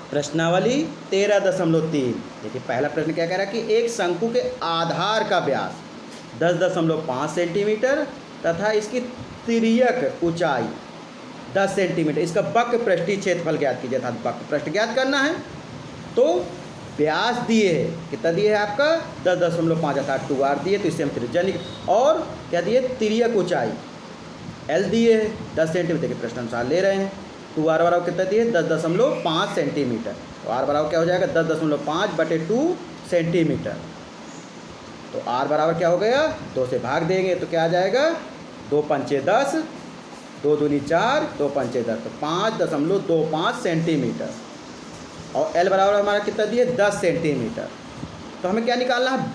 प्रश्नावली 13.3। देखिए पहला प्रश्न क्या कह रहा है कि एक शंकु के आधार का व्यास 10.5 सेंटीमीटर तथा इसकी तिर्यक ऊंचाई 10 सेंटीमीटर, इसका वक्र पृष्ठीय क्षेत्रफल ज्ञात कीजिए। अर्थात वक्र पृष्ठ ज्ञात करना है। तो व्यास दिए है, कितना दिए है आपका 10.5 अर्थात 2r दिए, तो इससे हम त्रिज्या और क्या दिए तिर्यक ऊंचाई l दिए है 10 सेंटीमीटर के प्रश्न अनुसार ले रहे हैं। 2r बराबर कितना दिए 10.5 सेंटीमीटर, तो r बराबर क्या हो जाएगा 10.5/2 सेंटीमीटर। तो r बराबर क्या हो गया 2 से भाग देंगे तो क्या आ जाएगा 2 पंचे 10, 2 दूनी 4, 2 पंचे 10, तो 5.25 सेंटीमीटर। और l बराबर हमारा कितना दिए 10 सेंटीमीटर। तो हमें क्या निकालना है,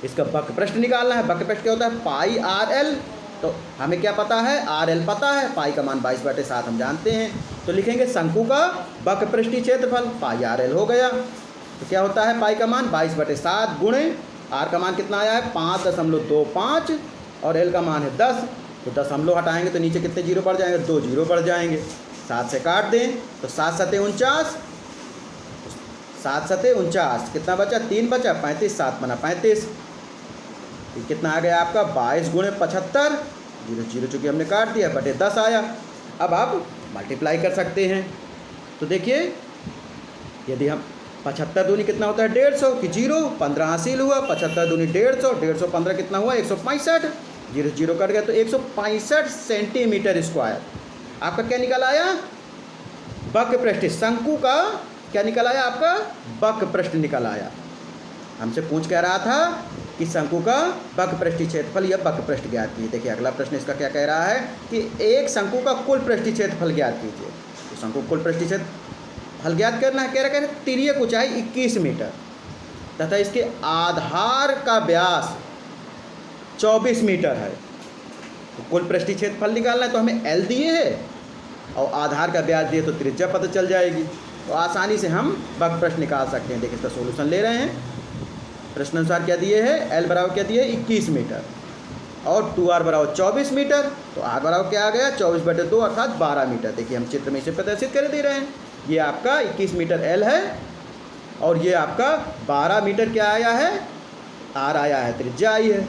इसका वक्र पृष्ठ निकालना है। वक्र पृष्ठ क्या होता है पाई आर एल। तो हमें क्या पता है आर एल पता है, पाई का मान 22/7 हम जानते हैं। तो लिखेंगे शंकु का वक्र पृष्ठीय क्षेत्रफल पाई आर एल हो गया। तो क्या होता है पाई का मान 22/7 गुणे आर का मान कितना आया है 5.25 और एल का मान है 10। तो 10 हम लोग हटाएंगे तो नीचे कितने जीरो पड़ जाएंगे 2 जीरो पड़ जाएंगे। 7 से काट दें तो 7 सते 49, 7 सते 49 कितना बचा 3 बचा 35, 7 बना 35। कितना आ गया आपका 22 गुणे 75, जीरो जीरो चूँकि हमने काट दिया बटे 10 आया। अब आप मल्टीप्लाई कर सकते हैं। तो देखिए यदि हम 75 दूनी कितना होता है 150 कि जीरो 15 हासिल हुआ, 75 दूनी 150, 150 15 कितना हुआ 165, जीरो जीरो कट गया तो 165 सेंटीमीटर स्क्वायर आपका क्या निकल आया वक्र पृष्ठ। शंकु का क्या निकल आया आपका वक्र पृष्ठ निकल आया। हमसे पूछ कह रहा था कि शंकु का वक्र पृष्ठीय क्षेत्रफल या वक्र पृष्ठ ज्ञात कीजिए। देखिए अगला प्रश्न इसका क्या कह रहा है कि एक शंकु का कुल पृष्ठीय क्षेत्रफल ज्ञात कीजिए। तो शंकु कुल पृष्ठीय क्षेत्रफल ज्ञात करना है। कह रहा है तिर्यक ऊंचाई 21 मीटर तथा इसके आधार का व्यास 24 मीटर है। तो कुल पृष्ठीय क्षेत्रफल निकालना है तो हमें एल दिए है और आधार का व्यास दिए तो त्रिज्या पता चल जाएगी। तो आसानी से हम वक्र पृष्ठ निकाल सकते हैं। देखिए इसका सोल्यूशन ले रहे हैं। प्रश्न अनुसार क्या दिए है एल बराबर क्या दिए 21 मीटर और 2r बराबर 24 मीटर। तो r बराबर क्या आ गया 24/2 अर्थात 12 मीटर। देखिए हम चित्र में इसे प्रदर्शित कर दे रहे हैं। ये आपका 21 मीटर एल है और ये आपका 12 मीटर क्या आया है r आया है, त्रिज्या आई है।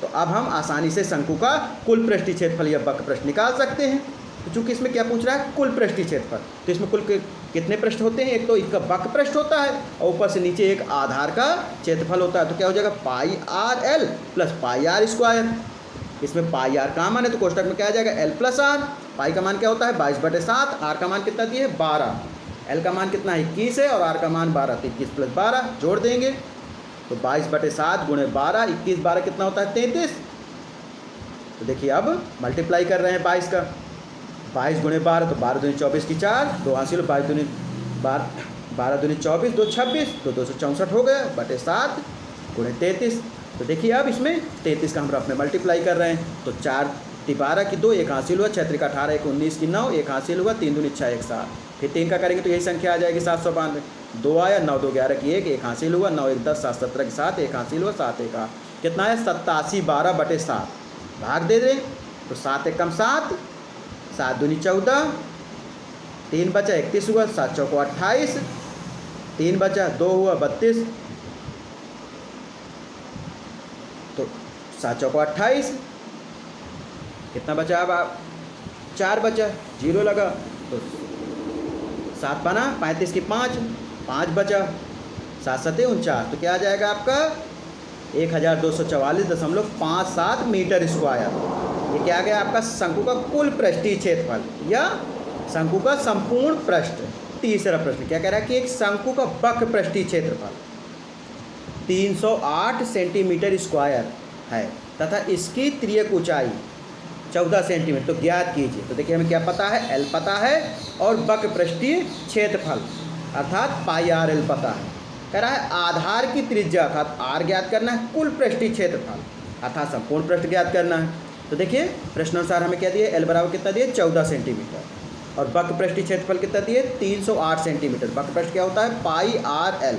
तो अब हम आसानी से शंकु का कुल पृष्ठीय क्षेत्रफल या वक्र पृष्ठ निकाल सकते हैं। तो चूँकि इसमें क्या पूछ रहा है कुल पृष्ठीय क्षेत्रफल, तो इसमें कुल कितने पृष्ठ होते हैं, एक तो इसका वक्र पृष्ठ होता है और ऊपर से नीचे एक आधार का क्षेत्रफल होता है। तो क्या हो जाएगा pi R L plus pi R square. इसमें पाई आर का मान है तो कोष्टक में क्या आ जाएगा एल प्लस आर। पाई का मान क्या होता है 22/7, आर का मान कितना दिए 12, एल का मान कितना 21 है और आर का मान 12, तो 21 + 12 जोड़ देंगे तो 22/7 गुणे 12, 21 12 कितना होता है 33। तो देखिए अब मल्टीप्लाई कर रहे हैं 22 का, 22 गुणे 12 तो 12 दूनी 24 की 4, 2 हासिल 22 दूनी 12 दूनी 24, 2 26 तो 264 हो गया बटे 7 गुणे 33। तो देखिए अब इसमें 33 का हम रफ में मल्टीप्लाई कर रहे हैं तो 4 12 की 2, 1 हासिल हुआ, 6 3 18, 1 19 की 9, 1 हासिल हुआ, 3 दूनी 6 1 7, फिर 3 का करेंगे तो यही संख्या आ जाएगी 792। 2 आया 9 2 11 की 1, 1 हासिल हुआ, 9 1 10, 7 17 की 7, 1 हासिल हुआ, 7 1 8 कितना है 87 12/7 भाग दे दें तो 7 1 कम 7, 7 दूनी 14, 3 बचा 31 हुआ, 7 चौको 28, 3 बचा 2 हुआ 32, तो 7 चौको 28 कितना बचा अब 4 बचा, 0 लगा तो 7 बना, 35 की 5, 5 बचा, 7 सते 49 तो क्या आ जाएगा आपका 1244.57 मीटर स्क्वायर। ये क्या आ गया आपका शंकु का कुल पृष्ठीय क्षेत्रफल या शंकु का संपूर्ण पृष्ठ। तीसरा प्रश्न क्या कह रहा है कि एक शंकु का वक्र पृष्ठीय क्षेत्रफल 308 सेंटीमीटर स्क्वायर है तथा इसकी तिर्यक ऊंचाई 14 सेंटीमीटर, तो ज्ञात कीजिए। तो देखिए हमें क्या पता है एल पता है और वक्र पृष्ठीय क्षेत्रफल अर्थात पाई आर एल पता है। कह रहा है आधार की त्रिज्या अर्थात आर ज्ञात करना है, कुल पृष्ठीय क्षेत्रफल अर्थात संपूर्ण पृष्ठ ज्ञात करना है। तो देखिए प्रश्नानुसार हमें क्या दिए एल बराबर कितना दिए 14 सेंटीमीटर और वक्र पृष्ठीय क्षेत्रफल कितना दिए 308 सेंटीमीटर। वक्र पृष्ठ क्या होता है पाई आर एल,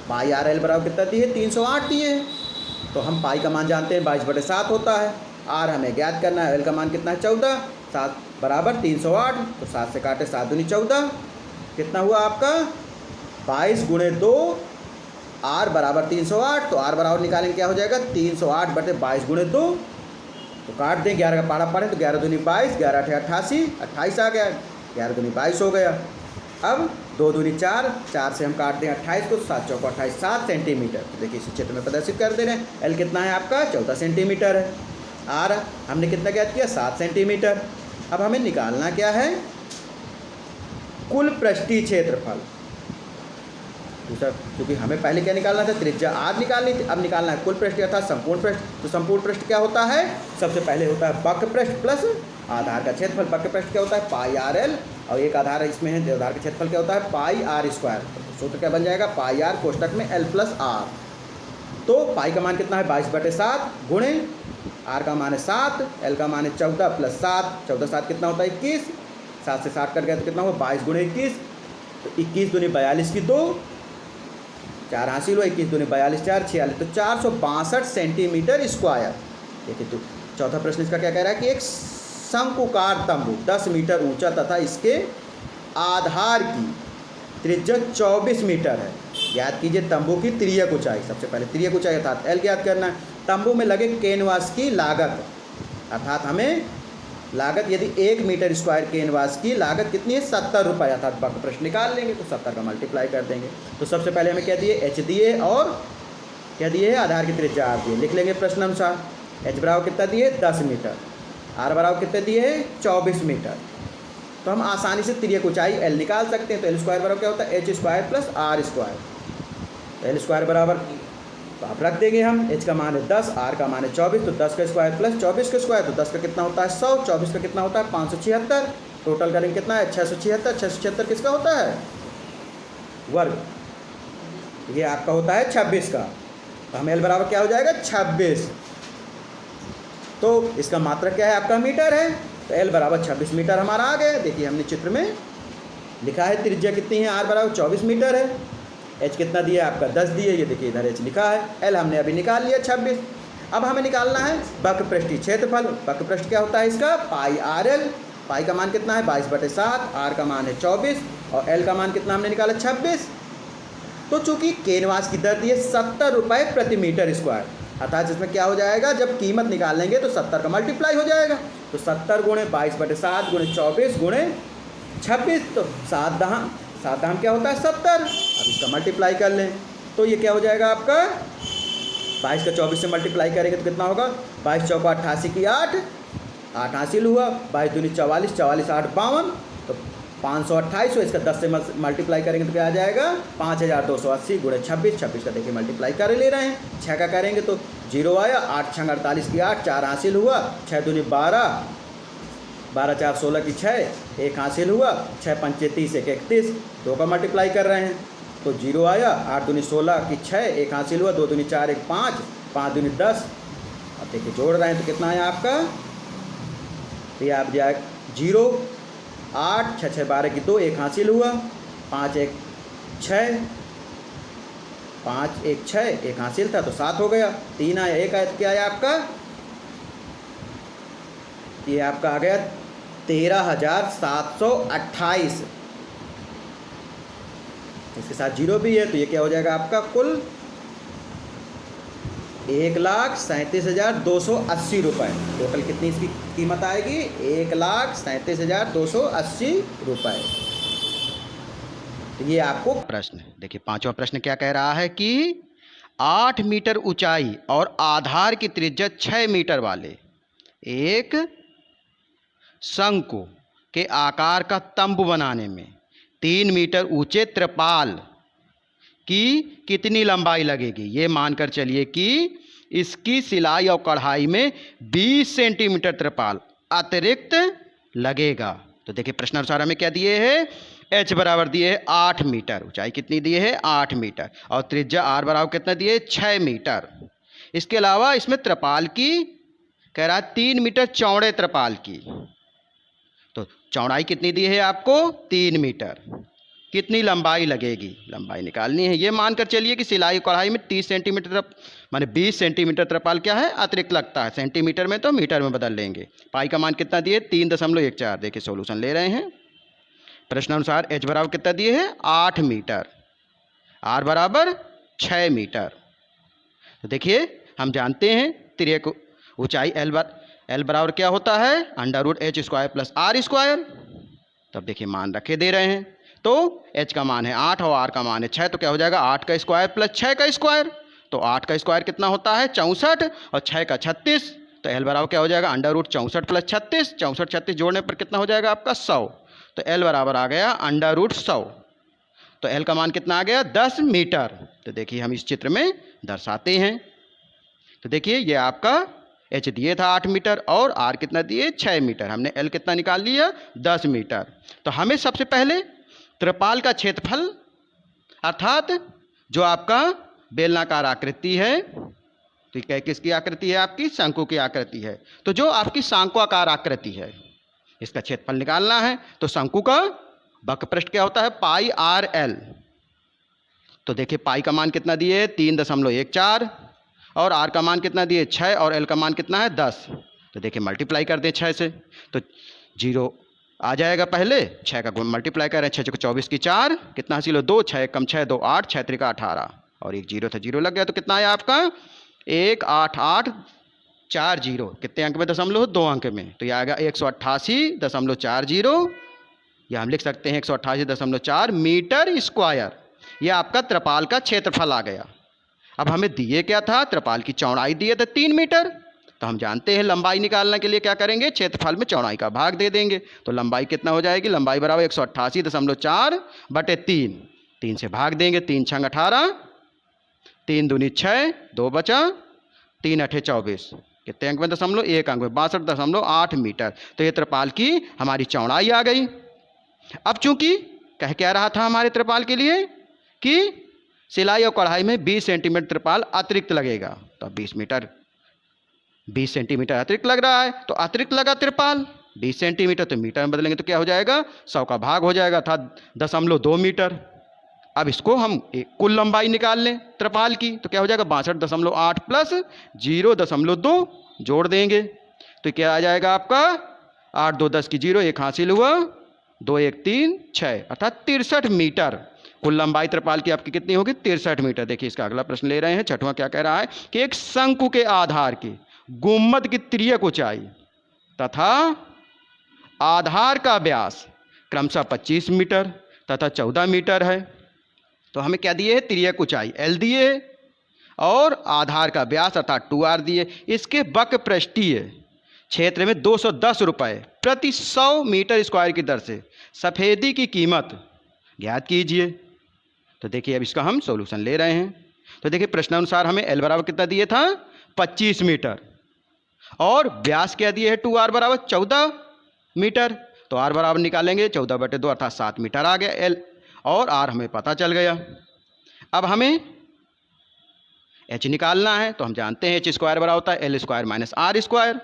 पाई आर एल बराबर कितना दिए 308 दिए हैं। तो हम पाई का मान जानते हैं 22/7 होता है, आर हमें ज्ञात करना है, एल का मान कितना है 14, 7 बराबर 308, तो 7 से काटे 7 दूनी 14, कितना हुआ आपका 22 गुणे 2, आर बराबर 308, तो आर बराबर निकालेंगे क्या हो जाएगा 308 बटे 22 गुणे 2, तो काट दें 11 का पारा पढ़ें तो 11 दूनी 22, 11 अठे 88, 28 आ गया, 11 दूनी 22 हो गया। अब 2 दूनी 4, 4 से हम काट दें 28 को, 7 चौको 28, 7 सेंटीमीटर। तो देखिए इसी चित्र में प्रदर्शित कर दे रहे हैं। एल कितना है आपका 14 सेंटीमीटर है। आर हमने कितना ज्ञात किया 7 सेंटीमीटर। अब हमें निकालना क्या है कुल पृष्ठीय क्षेत्रफल। दूसरा क्योंकि हमें पहले क्या निकालना था त्रिज्या आर निकालनी थी, अब निकालना है कुल पृष्ठ अर्थात संपूर्ण पृष्ठ। तो संपूर्ण पृष्ठ क्या होता है सबसे पहले होता है वक्र पृष्ठ प्लस आधार का क्षेत्रफल। वक्र पृष्ठ क्या होता है पाई आर एल और एक आधार इसमें है, आधार का क्षेत्रफल क्या होता है पाई आर स्क्वायर। सूत्र क्या बन जाएगा पाई आर कोष्टक में एल प्लस आर। तो पाई का मान कितना है 22/7 गुणे आर का मान है 7, एल का मान है 14 + 7, 14 7 कितना होता है 21, 7 से 7 कट गया तो कितना हुआ 22 गुणे 21, तो 21 दूनी 42 की 2, 4 हासिल हुआ, 21 दूनी 42, 4 46, तो 462 सेंटीमीटर स्क्वायर। देखिए तो चौथा प्रश्न इसका क्या कह रहा है कि एक शंकुकार तंबू 10 मीटर ऊंचा तथा इसके आधार की त्रिज्या 24 मीटर है। ज्ञात कीजिए तंबू की तिर्यक ऊंचाई। सबसे पहले तिर्यक ऊंचाई अर्थात एल ज्ञात करना है। तंबू में लगे कैनवास की लागत अर्थात हमें लागत यदि 1 मीटर स्क्वायर कैनवास की लागत कितनी है 70 रुपये, अर्थात वक्र पृष्ठ निकाल लेंगे तो 70 का मल्टीप्लाई कर देंगे। तो सबसे पहले हमें क्या दिए एच दिए और क्या दिए है आधार की त्रिज्या आर दिए। लिख लेंगे प्रश्न अनुसार। एच बराबर कितना दिए 10 मीटर, आर बराबर कितने दिए है 24 मीटर। तो हम आसानी से तिर्यक ऊंचाई एल निकाल सकते हैं। तो एल स्क्वायर बराबर क्या होता है H square plus R square. तो एल स्क्वायर बराबर तो आप रख देंगे हम, एच का मान है 10, आर का मान है 24, तो 10 का स्क्वायर प्लस 24 का स्क्वायर, तो 10 का कितना होता है 100, 24 का कितना होता है 576, टोटल करेंगे कितना है 676। 676 किसका होता है वर्ग, ये आपका होता है 26 का। तो हम एल बराबर क्या हो जाएगा 26। तो इसका मात्रक क्या है आपका मीटर है, तो एल बराबर 26 मीटर हमारा आ गया। देखिए हमने चित्र में लिखा है त्रिज्या कितनी है आर बराबर 24 मीटर है, एच कितना दिया आपका 10 दिए, ये देखिए इधर एच लिखा है, एल हमने अभी निकाल लिया 26। अब हमें निकालना है वक्र पृष्ठीय क्षेत्रफल। वक्र पृष्ठ क्या होता है इसका पाई आर एल। पाई का मान कितना है 22/7, आर का मान है 24 और एल का मान कितना हमने निकाला 26। तो चूंकि कैनवास की दर दी है 70 रुपये प्रति मीटर स्क्वायर, अर्थात इसमें क्या हो जाएगा जब कीमत निकाल लेंगे तो 70 का मल्टीप्लाई हो जाएगा। तो 70 गुणे 22/7 गुणे 24 गुणे 26, तो 7 दहाम क्या होता है 70। अब इसका मल्टीप्लाई कर लें तो ये क्या हो जाएगा आपका 22 का 24 से मल्टीप्लाई करेंगे तो कितना होगा 22 चौका 88 की 8, 8 हासिल हुआ, 22 दूनी 44, 44 8 52, तो 528 हो। इसका 10 से मल्टीप्लाई करेंगे तो क्या आ जाएगा 5280 गुणे 26, 26 का देखिए मल्टीप्लाई कर ले रहे हैं, 6 का करेंगे तो 0 आया, 8 6 48 की 8, 4 हासिल हुआ, 6 दूनी 12, 12 4 16 की 6, 1 हासिल हुआ, 6 5 30 1 31, 2 का मल्टीप्लाई कर रहे हैं तो 0 आया, 8 दूनी 16 की 6, 1 हासिल हुआ, 2 दूनी 4 1 5, 5 दूनी 10। अब देखिए जोड़ रहे हैं तो कितना है आपका, तो ये आप जाए 0 8 6 6 12 की 2, 1 हासिल हुआ, 5 1 6, 5 1 6, 1 हासिल था तो 7 हो गया, 3 आया, 1 आया, क्या आया आपका ये आपका आ गया 13,728। इसके साथ 0 भी है तो ये क्या हो जाएगा आपका कुल 1,37,280 रुपये। टोटल कितनी इसकी कीमत आएगी 1,37,280 रुपये। तो ये आपको प्रश्न देखिए। पांचवा प्रश्न क्या कह रहा है कि 8 मीटर ऊंचाई और आधार की त्रिज्या 6 मीटर वाले एक शंकु के आकार का तंबू बनाने में 3 मीटर ऊंचे त्रिपाल की कितनी लंबाई लगेगी। ये मानकर चलिए कि इसकी सिलाई और कढ़ाई में 20 सेंटीमीटर त्रिपाल अतिरिक्त लगेगा। तो देखिए प्रश्नानुसार हमें क्या दिए हैं एच बराबर दिए है 8 मीटर, ऊंचाई कितनी दिए है 8 मीटर और त्रिज्या आर बराबर कितना दिए 6 मीटर। इसके अलावा इसमें त्रिपाल की कह रहा है 3 मीटर चौड़े त्रिपाल की, तो चौड़ाई कितनी दी है आपको 3 मीटर। कितनी लंबाई लगेगी, लंबाई निकालनी है। ये मानकर चलिए कि सिलाई कढ़ाई में 30 सेंटीमीटर माने 20 सेंटीमीटर त्रिपाल क्या है अतिरिक्त लगता है, सेंटीमीटर में तो मीटर में बदल लेंगे। पाई का मान कितना दिए 3.14। देखिए सॉल्यूशन ले रहे हैं, प्रश्नानुसार h बराबर कितना दिए है 8 मीटर, r बराबर 6 मीटर। तो देखिए हम जानते हैं तिर्यक ऊंचाई L बराबर क्या होता है √h² प्लस r स्क्वायर। तब देखिए मान रखे दे रहे हैं, तो h का मान है 8 और r का मान है 6, तो क्या हो जाएगा 8 का स्क्वायर प्लस 6 का स्क्वायर। तो 8 का स्क्वायर कितना होता है 64 और 6 का 36, तो L बराबर क्या हो जाएगा √64 प्लस 36, 64 36 जोड़ने पर कितना हो जाएगा आपका 100। तो L बराबर आ गया √100। तो L का मान कितना आ गया 10 मीटर। तो देखिए हम इस चित्र में दर्शाते हैं। तो देखिए ये आपका h दिए था 8 मीटर और r कितना दिए 6 मीटर, हमने L कितना निकाल लिया 10 मीटर। तो हमें सबसे पहले त्रिपाल का क्षेत्रफल अर्थात जो आपका बेलनाकार आकृति है, तो क्या किसकी आकृति है आपकी शंकु की आकृति है, तो जो आपकी शंक्वाकार आकृति है इसका क्षेत्रफल निकालना है। तो शंकु का वक्र पृष्ठ क्या होता है पाई आर एल। तो देखिए पाई का मान कितना दिए 3.14 और r का मान कितना दिए 6 और l का मान कितना है 10। तो देखिए मल्टीप्लाई कर दें 6 से, तो 0 आ जाएगा, पहले 6 का मल्टीप्लाई करें 6 को 24 की 4 कितना हासिल हो 2, 6 कम 6 2 8, 6 3 18 और एक 0 था 0 लग गया। तो कितना आया आपका 18840, कितने अंक में 2 अंक में, तो यह आ गया 188.40, या हम लिख सकते हैं 188.4 मीटर स्क्वायर। यह आपका त्रिपाल का क्षेत्रफल आ गया। अब हमें दिए क्या था त्रिपाल की चौड़ाई दिए थे 3 मीटर, तो हम जानते हैं लंबाई निकालने के लिए क्या करेंगे क्षेत्रफल में चौड़ाई का भाग दे देंगे। तो लंबाई कितना हो जाएगी लंबाई बराबर 188.4 बटे 3, 3 से भाग देंगे, 3 छंग 18, 3 दूनी 6, 2 बचा, 3 अठे 24, कितने अंक में 1 अंक में 62.8 मीटर। तो ये त्रिपाल की हमारी चौड़ाई आ गई। अब चूंकि कह क्या रहा था हमारे त्रिपाल के लिए कि सिलाई और कढ़ाई में 20 सेंटीमीटर त्रिपाल अतिरिक्त लगेगा, तो 20 सेंटीमीटर अतिरिक्त लग रहा है, तो अतिरिक्त लगा त्रिपाल 20 सेंटीमीटर, तो मीटर में बदलेंगे तो क्या हो जाएगा 100 का भाग हो जाएगा, था 0.2 मीटर। अब इसको हम कुल लंबाई निकाल लें त्रिपाल की, तो क्या हो जाएगा 62.8 प्लस 0.2 जोड़ देंगे, तो क्या आ जाएगा आपका 8 2 10 की 0, 1 हासिल हुआ, 2 1 3 6 अर्थात 63 मीटर कुल लंबाई त्रिपाल की आपकी कितनी होगी 63 मीटर। देखिए इसका अगला प्रश्न ले रहे हैं, छठवां क्या कह रहा है कि एक शंकु के आधार की गुम्मद की तिर्यक ऊंचाई तथा आधार का व्यास क्रमशः 25 मीटर तथा 14 मीटर है। तो हमें क्या दिए है तिर्यक ऊंचाई L दिए और आधार का व्यास अर्थात 2r दिए। इसके वक्र पृष्ठीय क्षेत्र में 210 रुपये प्रति 100 मीटर स्क्वायर की दर से सफ़ेदी की कीमत ज्ञात कीजिए। तो देखिए अब इसका हम सॉल्यूशन ले रहे हैं। तो देखिए प्रश्नानुसार हमें L बराबर कितना दिए था 25 मीटर और व्यास क्या दिए है 2r बराबर 14 मीटर। तो r बराबर निकालेंगे 14/2 अर्थात 7 मीटर आ गया L और r हमें पता चल गया। अब हमें h निकालना है, तो हम जानते हैं h स्क्वायर बराबर होता है L square minus r square.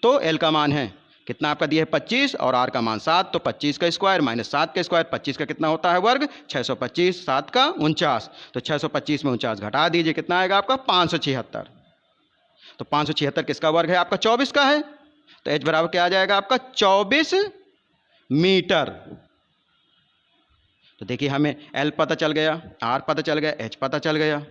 तो L का मान है कितना आपका दिया है 25 और r का मान 7, तो 25 का स्क्वायर माइनस 7 का स्क्वायर, 25 का कितना होता है वर्ग 625, 7 का 49, तो 625 में 49 घटा दीजिए कितना आएगा आपका 576। तो 576 किसका वर्ग है आपका 24 का है, तो h बराबर क्या आ जाएगा आपका 24 मीटर। तो देखिए हमें L पता चल गया, R पता चल गया, H पता चल गया।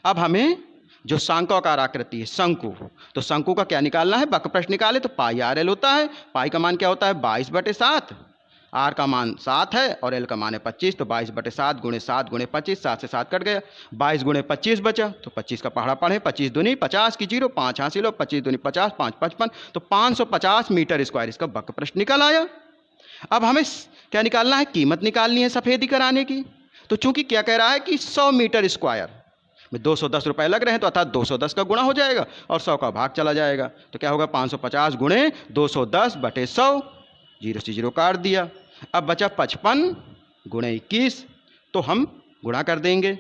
अब हमें जो शंक्वाकार आकृति है शंकु, तो शंकु का क्या निकालना है वक्र पृष्ठ निकाले, तो पाई आर एल होता है। पाई का मान क्या होता है 22/7, आर का मान 7 है और एल का मान है 25, तो 22/7 गुणे 7 गुणे 25, 7 से 7 कट गया, 22 गुणे 25 बचा, तो 25 का पहाड़ा पढ़े 25 दूनी 50 की 0, 5 हासिल हो, 25 दूनी 50, 5 55, तो 550 मीटर स्क्वायर इसका वक्र पृष्ठ निकल आया। अब हमें क्या निकालना है कीमत निकालनी है सफ़ेदी कराने की। तो चूंकि क्या कह रहा है कि 100 मीटर स्क्वायर में 210 रुपये लग रहे हैं, तो अर्थात 210 का गुणा हो जाएगा और 100 का भाग चला जाएगा, तो क्या होगा 550 गुणे 210/100, 0 से 0 काट दिया। अब बचा 55 गुणे 21, तो हम गुणा कर देंगे,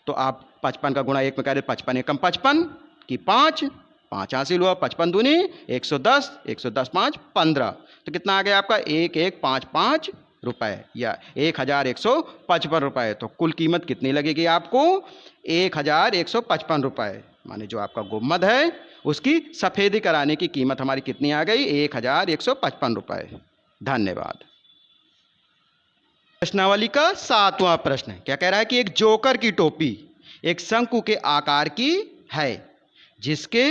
तो आप 55 का गुणा 1 में करें 55 एकम 55 की 5, 5 हासिल हुआ, 55 दूनी 110, 110 5 15, तो कितना आ गया आपका 1155 रुपये या 1155 रुपये। तो कुल कीमत कितनी लगेगी आपको 1155 रुपये, माने जो आपका गुम्मद है उसकी सफ़ेदी कराने की कीमत हमारी कितनी आ गई 1155 रुपये। धन्यवाद। प्रश्नावली का 7वां प्रश्न है। क्या कह रहा है कि एक जोकर की टोपी एक शंकु के आकार की है जिसके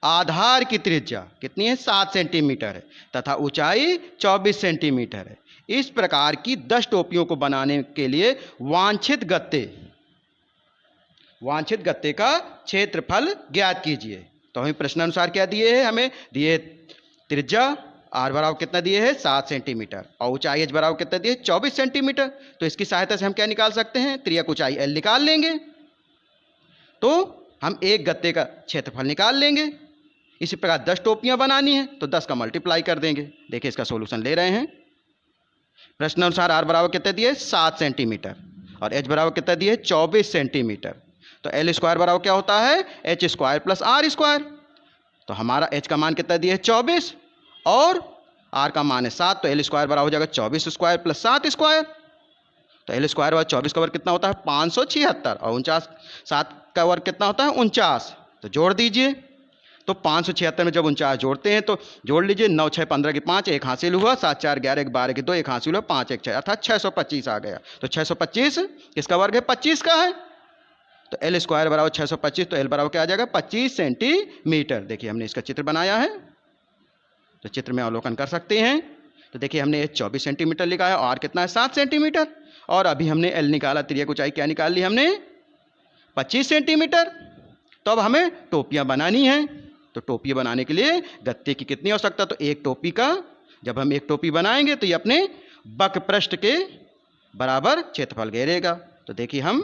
आधार की त्रिज्या कितनी है, 7 सेंटीमीटर है तथा ऊंचाई 24 सेंटीमीटर है। इस प्रकार की 10 टोपियों को बनाने के लिए वांछित गत्ते का क्षेत्रफल ज्ञात कीजिए। तो हमें प्रश्नानुसार क्या दिए हैं, हमें दिए त्रिज्या आर बराबर कितना दिए है, 7 सेंटीमीटर, और ऊंचाई एच बराबर कितना दिए, 24 सेंटीमीटर। तो इसकी सहायता से हम क्या निकाल सकते हैं, त्रिज्या ऊंचाई एल निकाल लेंगे, तो हम एक गत्ते का क्षेत्रफल निकाल लेंगे। इसी प्रकार 10 टोपियां बनानी है तो 10 का मल्टीप्लाई कर देंगे। देखिए इसका सोल्यूशन ले रहे हैं। प्रश्न अनुसार आर बराबर कितना दिए, 7 सेंटीमीटर, और एच बराबर कितना दिए, 24 सेंटीमीटर। तो एल स्क्वायर बराबर क्या होता है, H square plus R square. तो हमारा एच का मान कितना दिए, 24, और आर का मान है 7, तो एल स्क्वायर बराबर हो जाएगा 24 स्क्वायर प्लस 7 स्क्वायर। तो एल स्क्वायर बराबर 24 का वर्ग कितना होता है, 576, और 7 का वर्ग कितना होता है, 49। तो जोड़ दीजिए, तो 576 में जब 49 जोड़ते हैं तो जोड़ लीजिए, 9 6 15 की 5, एक हासिल हुआ, 7 4 11 एक 12 की 2, एक हासिल हुआ, 5 1 6, अर्थात 625 आ गया। तो 625 किसका वर्ग है, 25 का है। तो एल स्क्वायर बराबर 625, तो एल बराबर क्या आ जाएगा, 25 सेंटीमीटर। देखिए हमने इसका चित्र बनाया है, तो चित्र में अवलोकन कर सकते हैं। तो देखिए हमने 24 सेंटीमीटर लिखा है, और कितना है, 7 सेंटीमीटर, और अभी हमने एल निकाला, त्रिज्या की ऊंचाई क्या निकाल ली हमने, 25 सेंटीमीटर। तो अब हमें टोपियां बनानी है, तो टोपी बनाने के लिए गत्ते की कितनी आवश्यकता, तो एक टोपी का, जब हम एक टोपी बनाएंगे तो ये अपने बकपृष्ठ के बराबर क्षेत्रफल घेरेगा। तो देखिए हम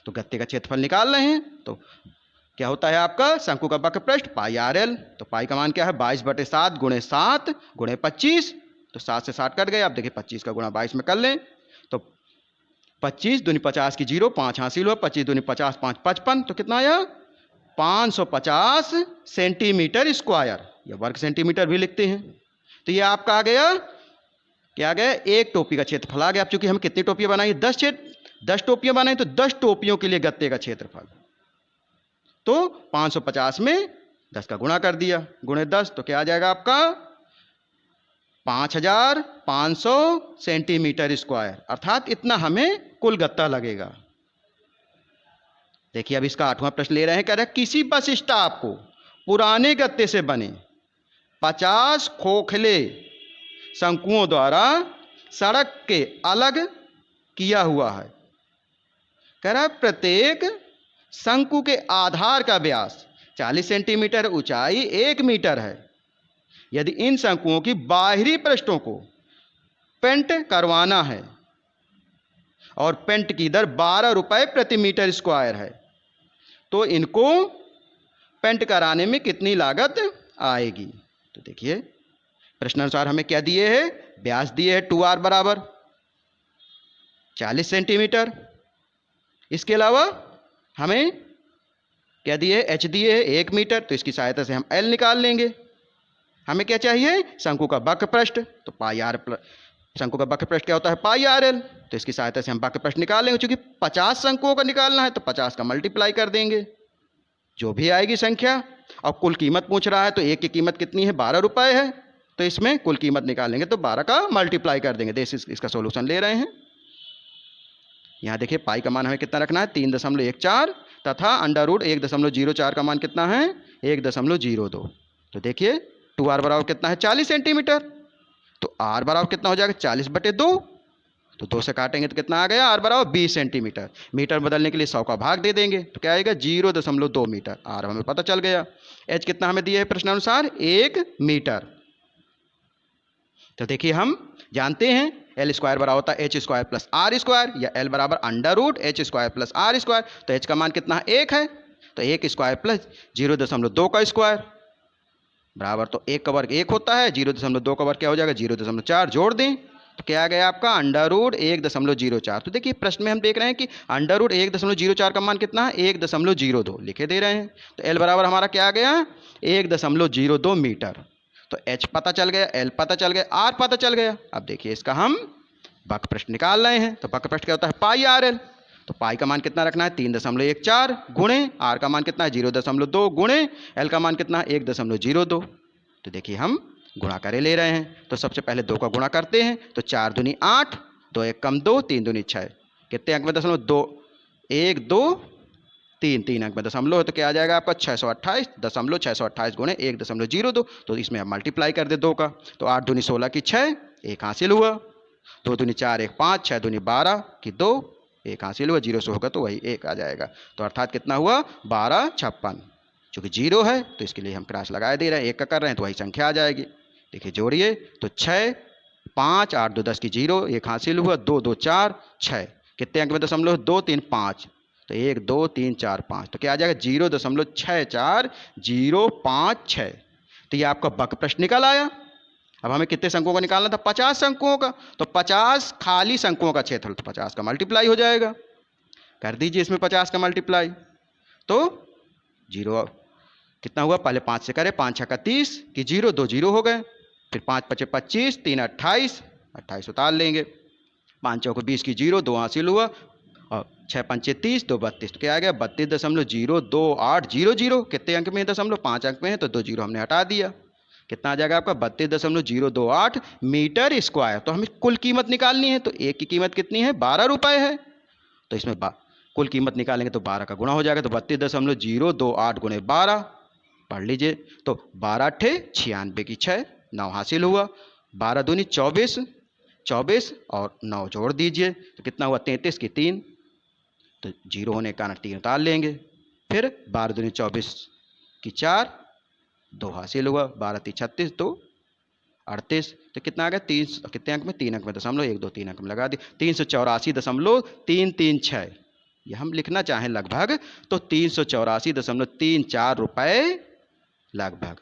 तो गत्ते का क्षेत्रफल निकाल रहे हैं, तो क्या होता है आपका शंकु का बकपृष्ठ पाई आर एल। तो पाई का मान क्या है, 22/7 गुणे 7 गुणे 25। तो 7 से 60 कट गए। आप देखिए 25 का गुणा 22 में कर लें, तो 25 दूनी 50 की 0, 5 हासिल हुआ, 25 दूनी 50, 5 55, तो कितना आया, 550 सेंटीमीटर स्क्वायर, या वर्ग सेंटीमीटर भी लिखते हैं। तो ये आपका आ गया, क्या आ गया, एक टोपी का क्षेत्रफल आ गया। अब चूंकि हम कितनी टोपियां बनाई, 10 टोपियां बनाई, तो 10 टोपियों के लिए गत्ते का क्षेत्रफल, तो 550 में 10 का गुणा कर दिया, गुणे 10, तो क्या आ जाएगा आपका 5500 सेंटीमीटर स्क्वायर, अर्थात इतना हमें कुल गत्ता लगेगा। देखिए अब इसका 8वां प्रश्न ले रहे हैं, कह रहे हैं किसी बस स्टॉप को पुराने गत्ते से बने 50 खोखले शंकुओं द्वारा सड़क के अलग किया हुआ है। कह रहा है प्रत्येक शंकु के आधार का व्यास 40 सेंटीमीटर, ऊंचाई 1 मीटर है। यदि इन शंकुओं की बाहरी पृष्ठों को पेंट करवाना है और पेंट की दर 12 रुपए प्रति मीटर स्क्वायर है, तो इनको पेंट कराने में कितनी लागत आएगी। तो देखिए प्रश्नानुसार हमें क्या दिए है, व्यास दिए है 2r बराबर 40 सेंटीमीटर। इसके अलावा हमें क्या दिए है, h दिए है 1 मीटर। तो इसकी सहायता से हम l निकाल लेंगे। हमें क्या चाहिए, शंकु का बकपृष्ठ, तो पाई आर शंकु का बकपृष्ठ क्या होता है, पाई आर एल। तो इसकी सहायता से हम बकपृष्ठ निकाल लेंगे। चूंकि 50 शंकुओं का निकालना है तो 50 का मल्टीप्लाई कर देंगे, जो भी आएगी संख्या। और कुल कीमत पूछ रहा है, तो एक की कीमत कितनी है, 12 रुपए है, तो इसमें कुल कीमत निकालेंगे तो 12 का मल्टीप्लाई कर देंगे। इसका सोल्यूशन ले रहे हैं। यहाँ देखिए पाई का मान हमें कितना रखना है, 3.14, तथा अंडर रूट 1.04 का मान कितना है, 1.02। तो देखिए 2r बराबर कितना है, 40 सेंटीमीटर। तो r बराबर कितना हो जाएगा, 40/2। तो 2 से काटेंगे तो कितना आ गया, r बराबर 20 सेंटीमीटर। मीटर बदलने के लिए 100 का भाग दे देंगे, तो क्या आएगा, 0.2 मीटर। r हमें पता चल गया। h कितना हमें दिया है प्रश्नानुसार, 1 मीटर। तो देखिए हम जानते हैं एल स्क्वायर बराबर होता है H square plus R square, या एल बराबर under root H square plus R square. तो एच का मान कितना है, 1 है, तो 1 स्क्वायर प्लस 0.2 का स्क्वायर बराबर, तो 1 का वर्ग 1 होता है, 0.2 का वर्ग क्या हो जाएगा, 0.4। जोड़ दें तो क्या आ गया आपका, अंडर रूट 1.04। तो देखिए प्रश्न में हम देख रहे हैं कि अंडर रूट 1.04 का मान कितना है, 1.02 लिखे दे रहे हैं। तो एल बराबर हमारा क्या आ गया, 1.02 मीटर। तो h पता चल गया, l पता चल गया, r पता चल गया। अब देखिए इसका हम बकपृष्ठ निकाल रहे हैं। तो बकपृष्ठ क्या होता है, पाई आर एल। तो पाई का मान कितना रखना है, 3.14 गुणे r का मान कितना है, 0.2 गुणे l का मान कितना है, 1.02। तो देखिए हम गुणा करे ले रहे हैं। तो सबसे पहले 2 का गुणा करते हैं, तो 4 दूनी 8 2 1 कम 2, 3 दूनी 6। कितने अंक में दशमलव? 2 1 2 3, 3 अंक में दशमलव है तो क्या आ जाएगा आपका 628 गुणे 1.02। तो इसमें आप मल्टीप्लाई कर दे 2 का, तो 8 दूनी 16 की 6, 1 हासिल हुआ। 2 दूनी 4 1 5, 6 दूनी 12 की 2, 1 हासिल हुआ। 0 से होगा तो वही 1 आ जाएगा। तो अर्थात कितना हुआ? 1256। चूंकि 0 है तो इसके लिए हम क्रॉस लगाए दे रहे हैं, 1 का कर रहे हैं तो वही संख्या आ जाएगी। देखिए जोड़िए तो 6 5 8 2 10 की 0, 1 हासिल हुआ। 2 2 4 6, कितने अंक में दशमलव? 2 3 5, तो 1 2 3 4 5, तो क्या आ जाएगा? 0.640556। तो ये आपका बक प्रश्न निकल आया। अब हमें कितने अंकों का निकालना था? 50 अंकों का। तो 50 खाली अंकों का क्षेत्रफल, तो 50 का मल्टीप्लाई हो जाएगा। कर दीजिए इसमें 50 का मल्टीप्लाई, तो 0 कितना हुआ? पहले 5 से करें, 5 6 30 कि 0 2 0 हो गए। फिर 5 5 25, 3 28, 28 उतार लेंगे। 5 चौको 20 की 0, 2 हासिल हुआ। और 6 5 30, 2 32, तो क्या आ गया? 32.02800। कितने अंक में है दशमलव? 5 अंक में है तो 2 0 हमने हटा दिया। कितना आ जाएगा आपका? 32.028 मीटर स्क्वायर। तो हमें कुल कीमत निकालनी है, तो एक की कीमत कितनी है? 12 रुपए है। तो इसमें कुल कीमत निकालेंगे तो 12 का गुणा हो जाएगा, तो 32.028 गुणे 12, पढ़ लीजिए। तो 12 अट्ठे 96 की 6, 9 हासिल हुआ। 12 दूनी 24, 24 और 9 जोड़ दीजिए तो कितना हुआ? 33 की 3, तो 0 होने के कारण 3 उतार लेंगे। फिर 12 दूनी 24 की 4, 2 हासिल हुआ। 12 3 36, 2 38, तो कितना आ गया? 3, कितने अंक में? 3 अंक में दशमलव, 1 2 3 अंक में लगा दी। 384.336, ये हम लिखना चाहें लगभग तो 384.34 रुपए लगभग।